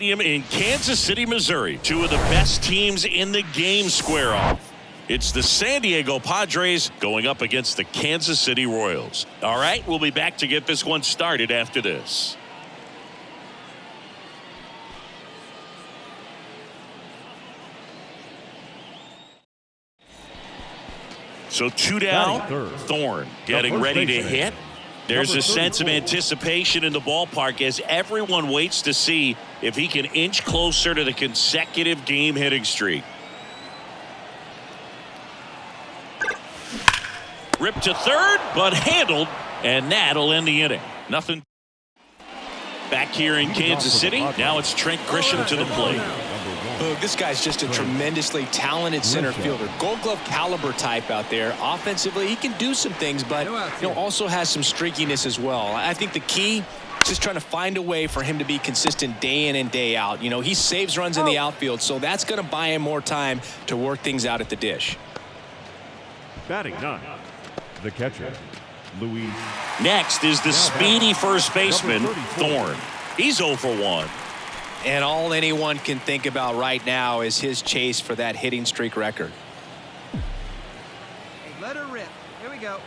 In Kansas City, Missouri, two of the best teams in the game square off. It's the San Diego Padres going up against the Kansas City Royals. All right, we'll be back to get this one started after this. So two down, Thorne getting ready to hit. There's a sense of anticipation in the ballpark as everyone waits to see if he can inch closer to the consecutive game hitting streak. Ripped to third, but handled, and that'll end the inning. Nothing. Back here in Kansas City, now it's Trent Grisham to the plate. Look, this guy's just a tremendously talented center fielder. Gold Glove caliber type out there. Offensively, he can do some things, but also has some streakiness as well. I think the key is just trying to find a way for him to be consistent day in and day out. He saves runs in the outfield, so that's going to buy him more time to work things out at the dish. Batting 9, the catcher, Luis. Next is the speedy first baseman, Thorne. He's 0 for 1. And all anyone can think about right now is his chase for that hitting streak record. Hey, let her rip. Here we go.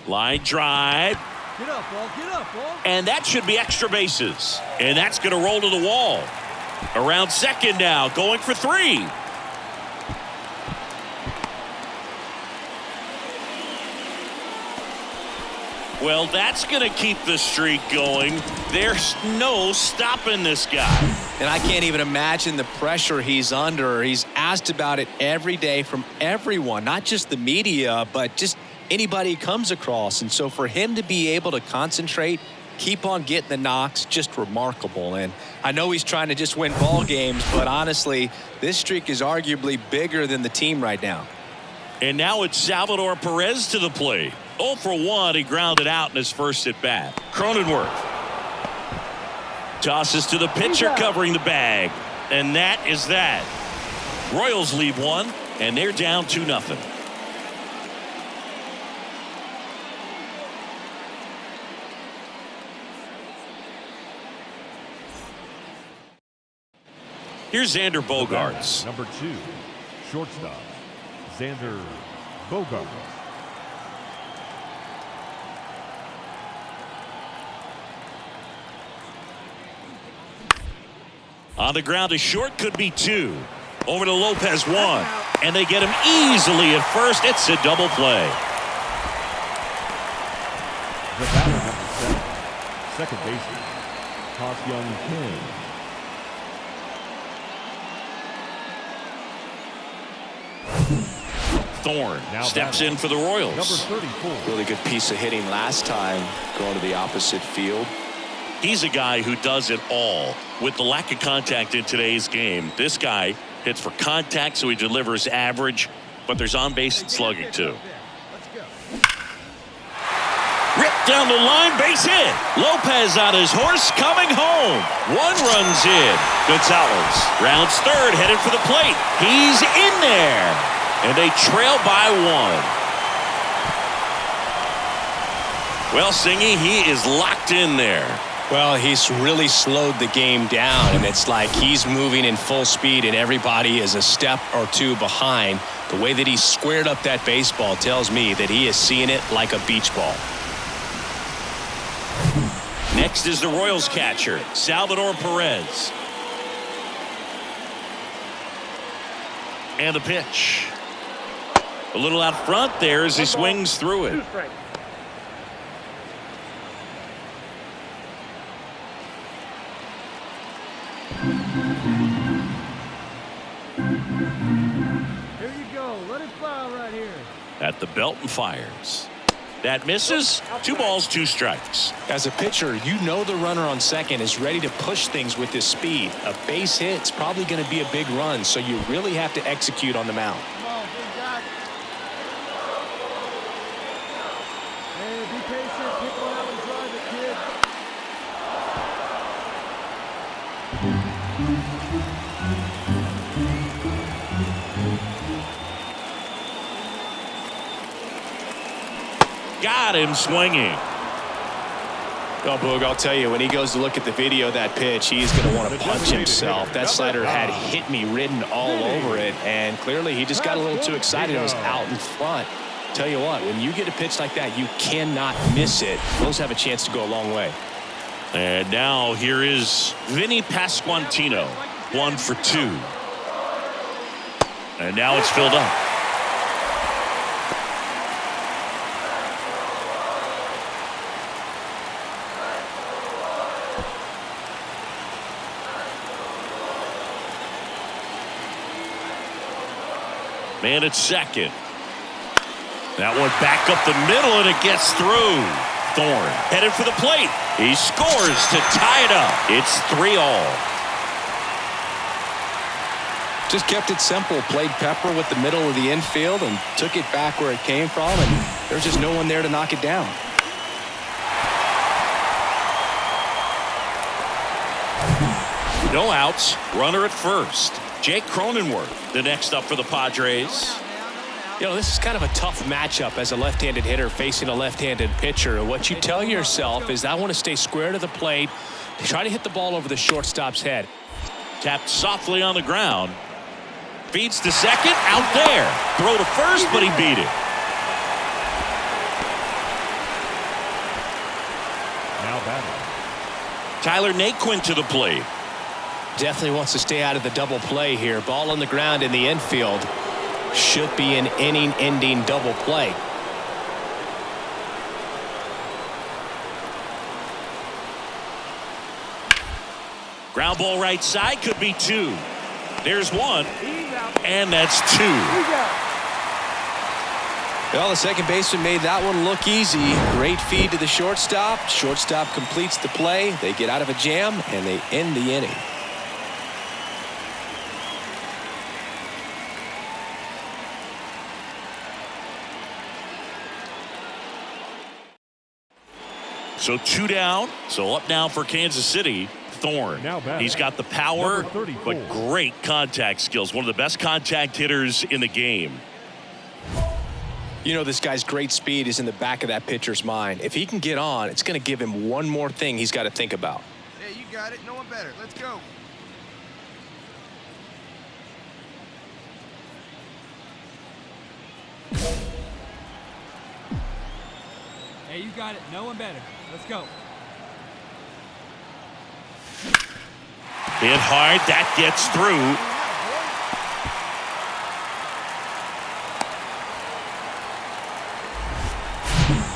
Line drive. Get up, ball. Get up, ball. And that should be extra bases. And that's going to roll to the wall. Around second now, going for 3. Well, that's going to keep the streak going. There's no stopping this guy. And I can't even imagine the pressure he's under. He's asked about it every day from everyone, not just the media, but just anybody he comes across. And so for him to be able to concentrate, keep on getting the knocks, just remarkable. And I know he's trying to just win ball games, but honestly, this streak is arguably bigger than the team right now. And now it's Salvador Perez to the plate. 0 for 1, he grounded out in his first at bat. Cronenworth tosses to the pitcher covering the bag. And that is that. Royals lead 1, and they're down 2-0. Here's Xander Bogaerts. Number 2, shortstop, Xander Bogaerts. On the ground to short, could be 2. Over to Lopez, 1. And they get him easily at first. It's a double play. The batter number 7, second baseman, Ha-Seong Kim. Thorne steps in for the Royals. Number 34. Really good piece of hitting last time, going to the opposite field. He's a guy who does it all. With the lack of contact in today's game, this guy hits for contact, so he delivers average, but there's on-base and slugging too. Ripped down the line, base hit. Lopez on his horse, coming home. 1 runs in. Gonzalez rounds third, headed for the plate. He's in there, and they trail by 1. Well, Singy, he is locked in there. Well, he's really slowed the game down, and it's like he's moving in full speed and everybody is a step or 2 behind. The way that he squared up that baseball tells me that he is seeing it like a beach ball. Next is the Royals catcher, Salvador Perez. And the pitch. A little out front there as he swings through it. Here you go. Let it fly right here. At the belt and fires. That misses. 2 balls, 2 strikes. As a pitcher, you know the runner on second is ready to push things with his speed. A base hit's probably going to be a big run, so you really have to execute on the mound. Come on, big guy. Hey, be patient. Pick one out and drive it, kid. Got him swinging. Oh, Boog, I'll tell you, when he goes to look at the video of that pitch, he's going to want to punch himself. That slider had hit me written all over it, and clearly he just got a little too excited and was out in front. Tell you what, when you get a pitch like that, you cannot miss it. Those have a chance to go a long way. And now here is Vinny Pasquantino, 1 for 2. And now it's filled up. Man at second. That one back up the middle, and it gets through. Thorne headed for the plate. He scores to tie it up. It's 3-all. Just kept it simple. Played pepper with the middle of the infield and took it back where it came from, and there's just no one there to knock it down. No outs. Runner at first. Jake Cronenworth, the next up for the Padres. You know, this is kind of a tough matchup as a left-handed hitter facing a left-handed pitcher. What you tell yourself is, I want to stay square to the plate, try to hit the ball over the shortstop's head. Tapped softly on the ground. Feeds to second. Out there. Throw to first, but he beat it. Now batting. Tyler Naquin to the plate. Definitely wants to stay out of the double play here. Ball on the ground in the infield. Should be an inning-ending double play. Ground ball right side, could be 2. There's 1, and that's 2. Well, the second baseman made that one look easy. Great feed to the shortstop. Shortstop completes the play. They get out of a jam, and they end the inning. So 2 down. So up now for Kansas City. Thorne. He's got the power, but great contact skills. One of the best contact hitters in the game. You know, this guy's great speed is in the back of that pitcher's mind. If he can get on, it's going to give him one more thing he's got to think about. Yeah, you got it. No one better. Let's go. Hey, you got it. No one better. Let's go. Hit hard. That gets through.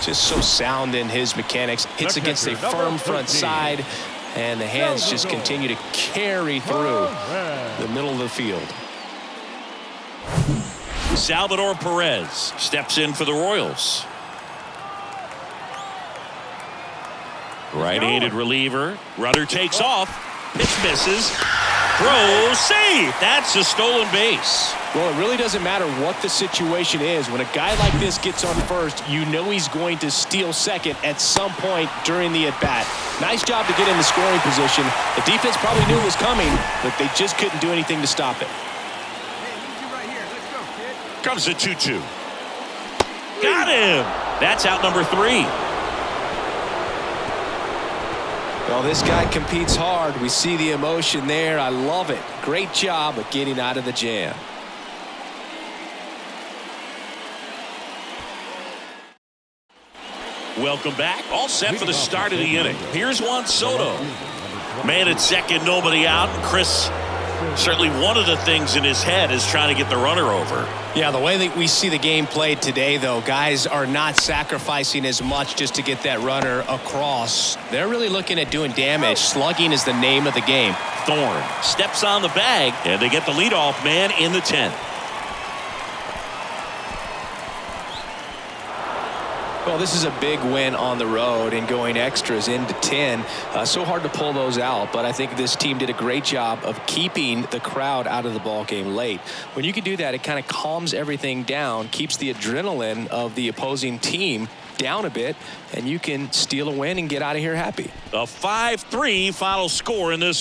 Just so sound in his mechanics. Hits against a firm front side, and the hands just continue to carry through the middle of the field. Salvador Perez steps in for the Royals. Right-handed reliever. Runner takes off. Pitch misses. Throw, save. That's a stolen base. Well, it really doesn't matter what the situation is. When a guy like this gets on first, you know he's going to steal second at some point during the at-bat. Nice job to get in the scoring position. The defense probably knew it was coming, but they just couldn't do anything to stop it. Hey, you right here. Let's go, kid. Comes the 2-2. Got him. That's out number 3. Well, this guy competes hard. We see the emotion there. I love it. Great job of getting out of the jam. Welcome back. All set for the start of the inning. Here's Juan Soto. Man at second, nobody out. And Chris, certainly one of the things in his head is trying to get the runner over. Yeah, the way that we see the game played today, though, guys are not sacrificing as much just to get that runner across. They're really looking at doing damage. Slugging is the name of the game. Thorne steps on the bag, and they get the leadoff man in the 10th. Well, this is a big win on the road and going extras into 10. So hard to pull those out, but I think this team did a great job of keeping the crowd out of the ball game late. When you can do that, it kind of calms everything down, keeps the adrenaline of the opposing team down a bit, and you can steal a win and get out of here happy. A 5-3 final score in this